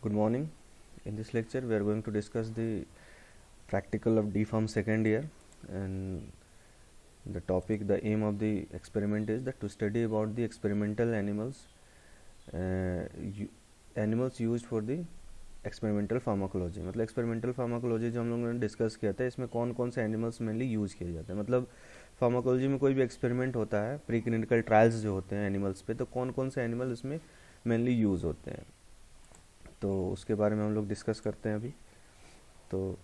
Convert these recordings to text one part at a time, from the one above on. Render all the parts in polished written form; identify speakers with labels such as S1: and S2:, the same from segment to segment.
S1: Good morning. In this lecture, we are going to discuss the practical of DPharm second year, and the topic, the aim of the experiment is that to study about the experimental animals, uh, animals used for the experimental pharmacology. मतलब experimental pharmacology जो हम लोगों ने discuss किया था, इसमें कौन कौन से एनिमल्स मेनली यूज़ किए जाते हैं। मतलब फार्माकोलॉजी में कोई भी एक्सपेरिमेंट होता है, प्री क्लिनिकल ट्रायल्स जो होते हैं एनिमल्स पे, तो कौन कौन से एनिमल इसमें मेनली यूज़ होते हैं, तो उसके बारे में हम लोग डिस्कस करते हैं अभी। तो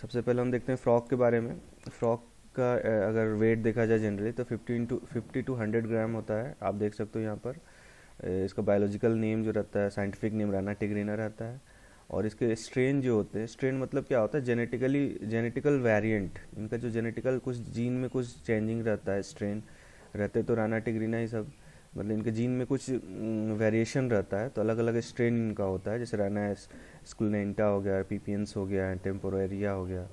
S1: सबसे पहले हम देखते हैं फ्रॉग के बारे में। फ्रॉग का अगर वेट देखा जाए जनरली तो 50 टू 100 ग्राम होता है। आप देख सकते हो यहाँ पर इसका बायोलॉजिकल नेम जो रहता है, साइंटिफिक नेम राना टिग्रिना रहता है। और इसके स्ट्रेन जो होते हैं, स्ट्रेन मतलब क्या होता है, जेनेटिकल वेरिएंट, इनका जो जेनेटिकल कुछ जीन में कुछ चेंजिंग रहता है, स्ट्रेन रहते तो राना टिग्रिना ही सब, मतलब इनके जीन में कुछ वेरिएशन रहता है, तो अलग अलग स्ट्रेन इनका होता है। जैसे राना स्कुलेंटा हो गया, पीपियंस हो गया, टेम्पोरेरिया हो गया।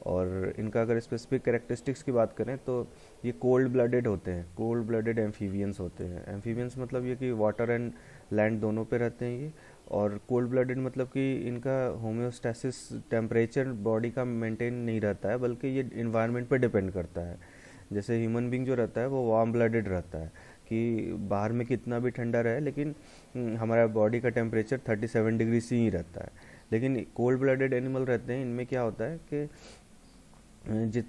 S1: और इनका अगर स्पेसिफिक कैरेक्टरिस्टिक्स की बात करें तो ये कोल्ड ब्लडेड होते हैं, कोल्ड ब्लडेड एम्फीबियंस होते हैं। एम्फीबियंस मतलब ये कि वाटर एंड लैंड दोनों पे रहते हैं ये। और कोल्ड ब्लडेड मतलब कि इनका होम्योस्टैसिस, टेम्परेचर बॉडी का मेंटेन नहीं रहता है, बल्कि ये इन्वायरमेंट पे डिपेंड करता है। जैसे ह्यूमन बींग जो रहता है वो वार्म ब्लडेड रहता है, कि बाहर में कितना भी ठंडा रहे लेकिन हमारा बॉडी का टेम्परेचर 37 डिग्री से ही रहता है। लेकिन कोल्ड ब्लडेड एनिमल रहते हैं, इनमें क्या होता है कि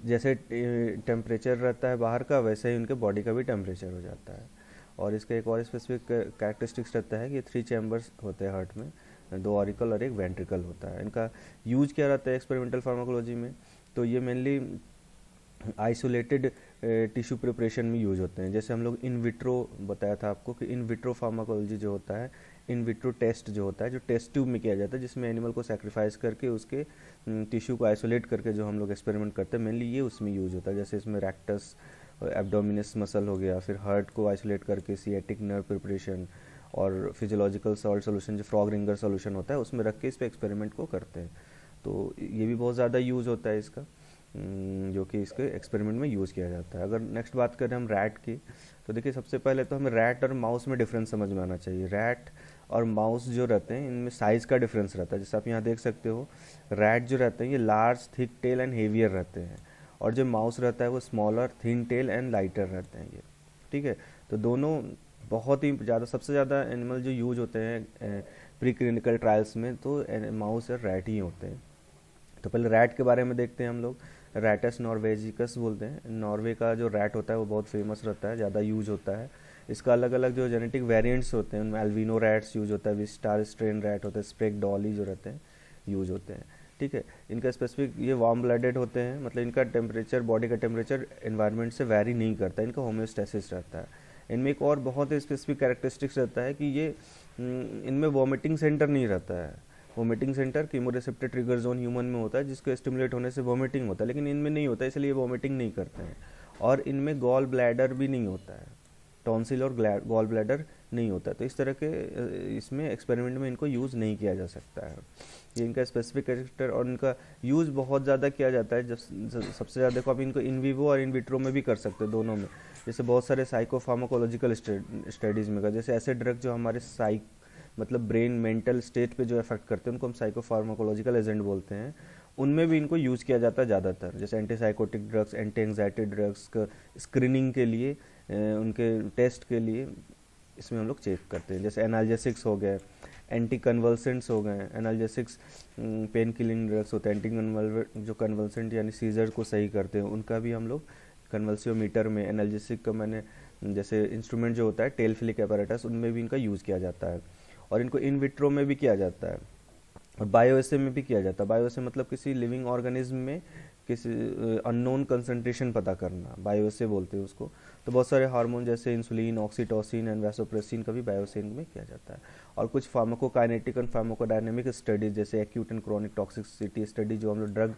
S1: जैसे टेम्परेचर रहता है बाहर का, वैसे ही उनके बॉडी का भी टेम्परेचर हो जाता है। और इसका एक और स्पेसिफिक कैरेक्टरिस्टिक्स रहता है कि 3 चैम्बर्स होते हैं हार्ट में, 2 ऑरिकल और एक वेंट्रिकल होता है। इनका यूज क्या रहता है एक्सपेरिमेंटल फार्माकोलॉजी में, तो ये मेनली आइसोलेटेड टिश्यू प्रिपरेशन में यूज होते हैं। जैसे हम लोग इन विट्रो बताया था आपको कि इन विट्रो फार्माकोलॉजी जो होता है, इन विट्रो टेस्ट जो होता है, जो टेस्ट ट्यूब में किया जाता है, जिसमें एनिमल को सेक्रीफाइस करके उसके टिश्यू को आइसोलेट करके जो हम लोग एक्सपेरिमेंट करते हैं, मेनली ये उसमें यूज होता है। जैसे इसमें रैक्टस एब्डोमिनस मसल हो गया, फिर हार्ट को आइसोलेट करके सिएटिक नर्व प्रिपरेशन, और फिजियोलॉजिकल सॉल्ट सोल्यूशन जो फ्रॉग रिंगर सोल्यूशन होता है उसमें रख के इस पे एक्सपेरिमेंट को करते हैं। तो ये भी बहुत ज़्यादा यूज़ होता है इसका, जो कि इसके एक्सपेरिमेंट में यूज़ किया जाता है। अगर नेक्स्ट बात करें हम रैट की, तो देखिए सबसे पहले तो हमें रैट और माउस में डिफरेंस समझ में आना चाहिए। रैट और माउस जो रहते हैं इनमें साइज़ का डिफरेंस रहता है। जैसे आप यहाँ देख सकते हो, रैट जो रहते हैं ये large, thick tail and heavier रहते हैं, और जो माउस रहता है वो smaller, thin tail and lighter रहते हैं ये। ठीक है, तो दोनों बहुत ही ज़्यादा, सबसे ज़्यादा एनिमल जो यूज होते हैं प्री क्लिनिकल ट्रायल्स में, तो माउस और रैट ही होते हैं। तो पहले रैट के बारे में देखते हैं हम लोग। रैटस नॉर्वेजिकस बोलते हैं। नॉर्वे का जो रैट होता है वो बहुत फेमस रहता है, ज़्यादा यूज होता है। इसका अलग अलग जो जेनेटिक वेरिएंट्स होते हैं, उनमें अल्बिनो रैट्स यूज होता है, विस्टार स्ट्रेन रैट होते हैं, स्प्रेक डॉली जो रहते हैं यूज होते हैं। ठीक है, इनका स्पेसिफिक ये वार्म ब्लडेड होते हैं, मतलब इनका टेम्परेचर, बॉडी का टेम्परेचर एनवायरनमेंट से वैरी नहीं करता, इनका होम्योस्टेसिस रहता है। इनमें एक और बहुत स्पेसिफिक कैरेक्टरिस्टिक्स रहता है कि ये इनमें वॉमिटिंग सेंटर नहीं रहता है। Vomiting centre chemoreceptor trigger zone human में होता है, जिसको स्टिमुलेट होने से वोमिटिंग होता है, लेकिन इनमें नहीं होता, इसलिए वोमिटिंग नहीं करते हैं। और इनमें गॉल ब्लैडर भी नहीं होता है, टॉन्सिल और गॉल ब्लैडर नहीं होता, तो इस तरह के इसमें एक्सपेरिमेंट में इनको यूज़ नहीं किया जा सकता है। ये इनका स्पेसिफिक कैरेक्टर, और इनका यूज़ बहुत ज़्यादा किया जाता है। जब सबसे ज़्यादा देखो, आप इनको इन विवो और इन विट्रो में भी कर सकते हो, दोनों में। जैसे बहुत सारे साइकोफार्माकोलॉजिकल स्टडीज़ में जैसे ऐसे ड्रग जो हमारे मतलब ब्रेन मेंटल स्टेट पे जो इफेक्ट करते हैं, उनको हम साइकोफार्माकोलॉजिकल एजेंट बोलते हैं। उनमें भी इनको यूज़ किया जाता है ज़्यादातर, जैसे antipsychotic drugs, anti anxiety drugs का स्क्रीनिंग के लिए, उनके टेस्ट के लिए इसमें हम लोग चेक करते हैं। जैसे एनाल्जेसिक्स हो गए, एंटी कन्वल्सेंट्स हो गए। एनाल्जेसिक्स पेन किलिंग ड्रग्स होते हैं, जो कन्वल्सेंट यानी सीजर को सही करते हैं, उनका भी हम लोग कन्वल्सियोमीटर में, एनाल्जेसिक का मैंने जैसे इंस्ट्रूमेंट जो होता है टेलफिलिक अपैरेटस, उनमें भी इनका यूज़ किया जाता है। और इनको इन विट्रो में भी किया जाता है, और बायोएसए में भी किया जाता है। बायोएसए मतलब किसी लिविंग ऑर्गेनिज्म में किसी अननोन कंसंट्रेशन पता करना, बायोएसए बोलते हैं उसको। तो बहुत सारे हार्मोन जैसे इंसुलिन, ऑक्सीटोसिन एंड वैसोप्रेसिन का भी बायोएसए में किया जाता है। और कुछ फार्माकोकाइनेटिक एंड फार्माकोडायनेमिक स्टडीज, जैसे acute and chronic toxicity study, जो हम लोग ड्रग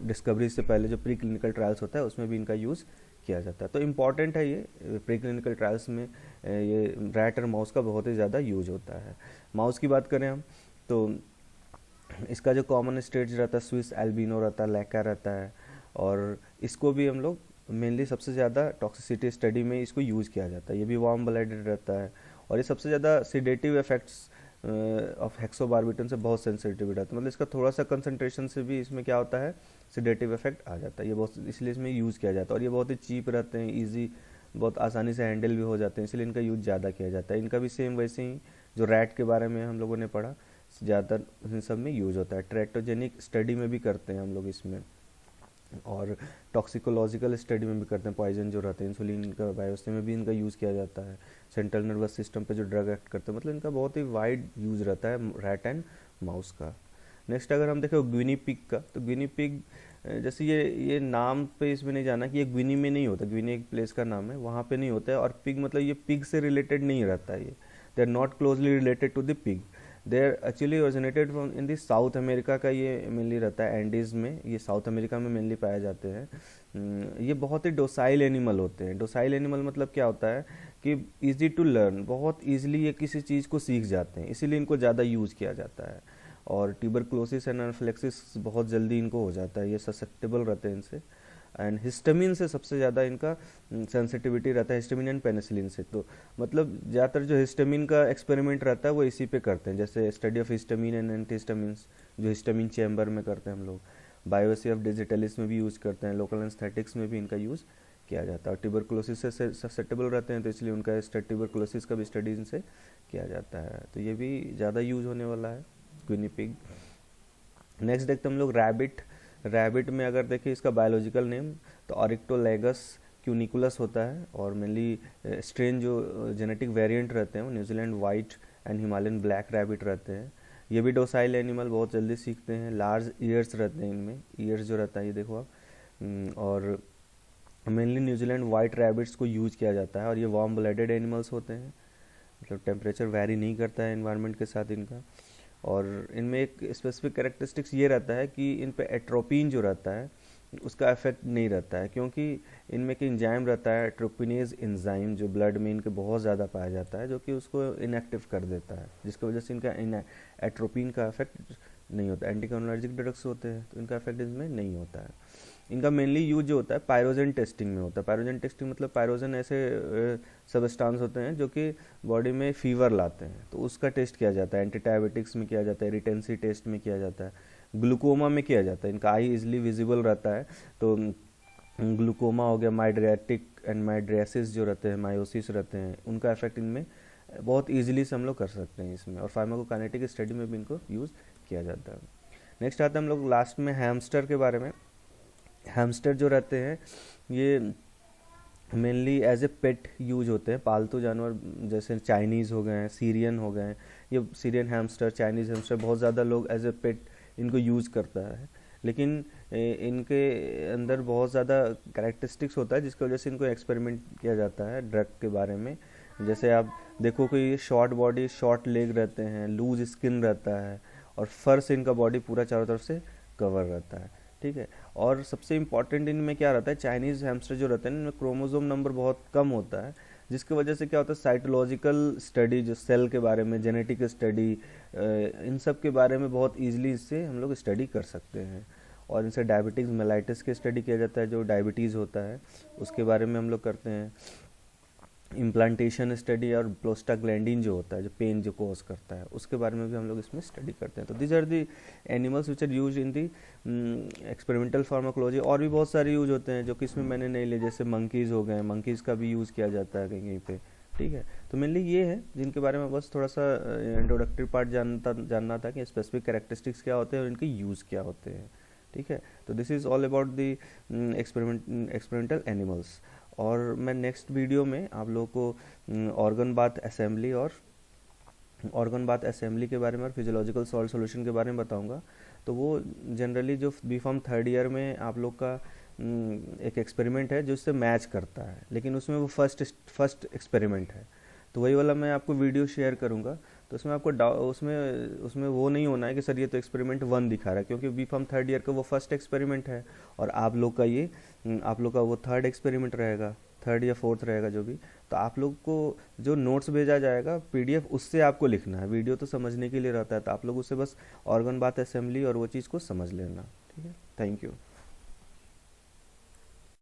S1: डिस्कवरी से पहले जो प्री क्लिनिकल ट्रायल्स होता है उसमें भी इनका यूज़ किया जाता है। तो इम्पॉर्टेंट है ये प्री क्लिनिकल ट्रायल्स में, ये रैट और माउस का बहुत ही ज़्यादा यूज होता है। माउस की बात करें हम, तो इसका जो कॉमन स्टेट्स रहता है, स्विस एल्बिनो रहता है, लैका रहता है। और इसको भी हम लोग मेनली सबसे ज़्यादा टॉक्सिसिटी स्टडी में इसको यूज़ किया जाता है। ये भी वार्म ब्लडेड रहता है, और ये सबसे ज़्यादा सिडेटिव इफेक्ट्स ऑफ हेक्सोबार्बिटन से बहुत सेंसिटिव रहता है, मतलब इसका थोड़ा सा कंसंट्रेशन से भी इसमें क्या होता है, सेडेटिव इफेक्ट आ जाता है। ये बहुत इसलिए इसमें यूज़ किया जाता है, और ये बहुत ही चीप रहते हैं, ईजी, बहुत आसानी से हैंडल भी हो जाते हैं, इसलिए इनका यूज़ ज़्यादा किया जाता है। इनका भी सेम वैसे ही जो रैट के बारे में हम लोगों ने पढ़ा, ज़्यादातर इन सब में यूज़ होता है। ट्रैक्टोजेनिक स्टडी में भी करते हैं हम लोग इसमें, और टॉक्सिकोलॉजिकल स्टडी में भी करते हैं। पॉइजन जो रहते हैं, इंसुलिन का बायोस्टे में भी इनका यूज़ किया जाता है। सेंट्रल नर्वस सिस्टम पे जो ड्रग एक्ट करते हैं, मतलब इनका बहुत ही वाइड यूज़ रहता है रैट एंड माउस का। नेक्स्ट अगर हम देखें ग्विनी पिग का, तो ग्विनी पिग जैसे ये नाम पे इसमें नहीं जाना कि ये ग्विनी में नहीं होता, ग्विनी एक प्लेस का नाम है, वहाँ पे नहीं होता है। और पिग मतलब ये पिग से रिलेटेड नहीं रहता है, ये they are not closely related to the pig, they are actually originated from in the South America का, ये मेनली रहता है एंडीज़ में, ये साउथ अमेरिका में मेनली पाए जाते हैं। ये बहुत ही डोसाइल एनिमल होते हैं। डोसाइल एनिमल मतलब क्या होता है कि ईजी टू लर्न, बहुत ईजिली ये किसी चीज़ को सीख जाते हैं, इसीलिए इनको ज़्यादा यूज़ किया जाता है। और ट्यूबरक्लोसिस एंड एनाफिलेक्सिस बहुत जल्दी इनको हो जाता है, ये ससेप्टेबल रहते हैं इनसे। एंड हिस्टामिन से सबसे ज़्यादा इनका सेंसिटिविटी रहता है, हिस्टामिन एंड पेनिसिलिन से। तो मतलब ज़्यादातर जो हिस्टामिन का एक्सपेरिमेंट रहता है वो इसी पे करते हैं, जैसे study of histamine and antihistamines जो हिस्टामिन चैम्बर में करते हैं हम लोग, बायोसी ऑफ डिजिटलिस में भी यूज़ करते हैं, लोकल एनेस्थेटिक्स में भी इनका यूज़ किया जाता है। और ट्यूबरक्लोसिस से ससेप्टेबल रहते हैं, तो इसलिए उनका ट्यूबरक्लोसिस का भी स्टडी इनसे किया जाता है, तो ये भी ज़्यादा यूज़ होने वाला है ग्विनी पिग। नेक्स्ट देखते हैं हम लोग रैबिट। रैबिट में अगर देखें इसका बायोलॉजिकल नेम तो ऑरिक्टोलेगस क्यूनिकुलस होता है, और मेनली स्ट्रेन जो जेनेटिक वेरिएंट रहते हैं वो New Zealand white and Himalayan black rabbit रहते हैं। ये भी डोसाइल एनिमल, बहुत जल्दी सीखते हैं। लार्ज ईयर्स रहते हैं इनमें, ईयर्स जो रहता है ये देखो आप। और मेनली न्यूजीलैंड वाइट रैबिट्स को यूज किया जाता है, और ये वार्म ब्लडेड एनिमल्स होते हैं, मतलब टेम्परेचर वेरी नहीं करता है एनवायरनमेंट के साथ इनका। और इनमें एक स्पेसिफिक कैरेक्टरिस्टिक्स ये रहता है कि इन पे एट्रोपिन जो रहता है उसका इफेक्ट नहीं रहता है, क्योंकि इनमें एक एंजाइम रहता है ट्रोपिनेज एंजाइम, जो ब्लड में इनके बहुत ज़्यादा पाया जाता है, जो कि उसको इनएक्टिव कर देता है, जिसकी वजह से इनका एट्रोपिन का इफेक्ट नहीं होता। एंटीकोलिनर्जिक ड्रग्स होते हैं तो इनका इफेक्ट इसमें नहीं होता है। इनका मेनली यूज जो होता है पायरोजन टेस्टिंग में होता है। पायरोजन टेस्टिंग मतलब पायरोजन ऐसे सबस्टांस होते हैं जो कि बॉडी में फीवर लाते हैं, तो उसका टेस्ट किया जाता है। एंटीडायबिटिक्स में किया जाता है, रिटेंसी टेस्ट में किया जाता है, ग्लूकोमा में किया जाता है। इनका आई इजिली विजिबल रहता है, तो ग्लूकोमा हो गया, माइड्रियाटिक एंड माइड्रियासिस जो रहते हैं, मायोसिस रहते हैं, उनका इफेक्ट इनमें बहुत ईजिली से हम लोग कर सकते हैं इसमें। और फार्माकोकाइनेटिक स्टडी में भी इनको यूज़ किया जाता है। नेक्स्ट आता है हम लोग लास्ट में हैमस्टर के बारे में। हैमस्टर जो रहते हैं ये mainly as a pet use होते हैं, पालतू जानवर, जैसे चाइनीज़ हो गए हैं, सीरियन हो गए हैं। ये सीरियन हैमस्टर, चाइनीज़ हैमस्टर बहुत ज़्यादा लोग एज ए पेट इनको यूज़ करता है, लेकिन इनके अंदर बहुत ज़्यादा कैरेक्टरिस्टिक्स होता है जिसकी वजह से इनको एक्सपेरिमेंट किया जाता है ड्रग के बारे में। जैसे आप देखो कि ये शॉर्ट बॉडी, शॉर्ट लेग रहते हैं, लूज स्किन रहता है, और फर से इनका बॉडी पूरा चारों तरफ से कवर रहता है, ठीक है। और सबसे इम्पॉर्टेंट इनमें क्या रहता है, चाइनीज़ हैमस्टर जो रहते हैं इनमें क्रोमोसोम नंबर बहुत कम होता है, जिसकी वजह से क्या होता है साइटोलॉजिकल स्टडी, जो सेल के बारे में, जेनेटिक स्टडी, इन सब के बारे में बहुत ईजिली इससे हम लोग स्टडी कर सकते हैं। और इनसे डायबिटीज़ मेलाइटिस की स्टडी किया जाता है, जो डायबिटीज़ होता है उसके बारे में हम लोग करते हैं। इम्प्लांटेशन स्टडी और प्रोस्टाग्लैंडिन जो होता है, जो पेन जो कॉज करता है, उसके बारे में भी हम लोग इसमें स्टडी करते हैं। तो these are the animals which are use in the experimental pharmacology. और भी बहुत सारे यूज होते हैं जो कि इसमें मैंने नहीं लिए, जैसे मंकीज़ हो गए, मंकीज़ का भी यूज़ किया जाता है कहीं कहीं पे, ठीक है। तो मेनली ये है जिनके बारे में बस थोड़ा सा इंट्रोडक्टरी पार्ट जानना था कि स्पेसिफिक कैरेक्टरिस्टिक्स क्या होते हैं और इनके यूज़ क्या होते हैं, ठीक है। तो this is all about the experimental animals. और मैं नेक्स्ट वीडियो में आप लोगों को ऑर्गन बाथ असेंबली और ऑर्गन बाथ असेंबली के बारे में और फिजियोलॉजिकल सॉल्ट सॉल्यूशन के बारे में बताऊंगा। तो वो जनरली जो B.Pharm थर्ड ईयर में आप लोग का एक एक्सपेरिमेंट है जो इससे मैच करता है, लेकिन उसमें वो फर्स्ट एक्सपेरिमेंट है, तो वही वाला मैं आपको वीडियो शेयर करूंगा। तो उसमें आपको उसमें वो नहीं होना है कि सर ये तो एक्सपेरिमेंट 1 दिखा रहा है, क्योंकि B.Pharm थर्ड ईयर का वो फर्स्ट एक्सपेरिमेंट है, और आप लोग का वो थर्ड एक्सपेरिमेंट रहेगा, थर्ड या फोर्थ रहेगा जो भी। तो आप लोग को जो नोट्स भेजा जाएगा PDF, उससे आपको लिखना है। वीडियो तो समझने के लिए रहता है, तो आप लोग उससे बस ऑर्गन बाथ असेंबली और वो चीज़ को समझ लेना, ठीक है। Thank you.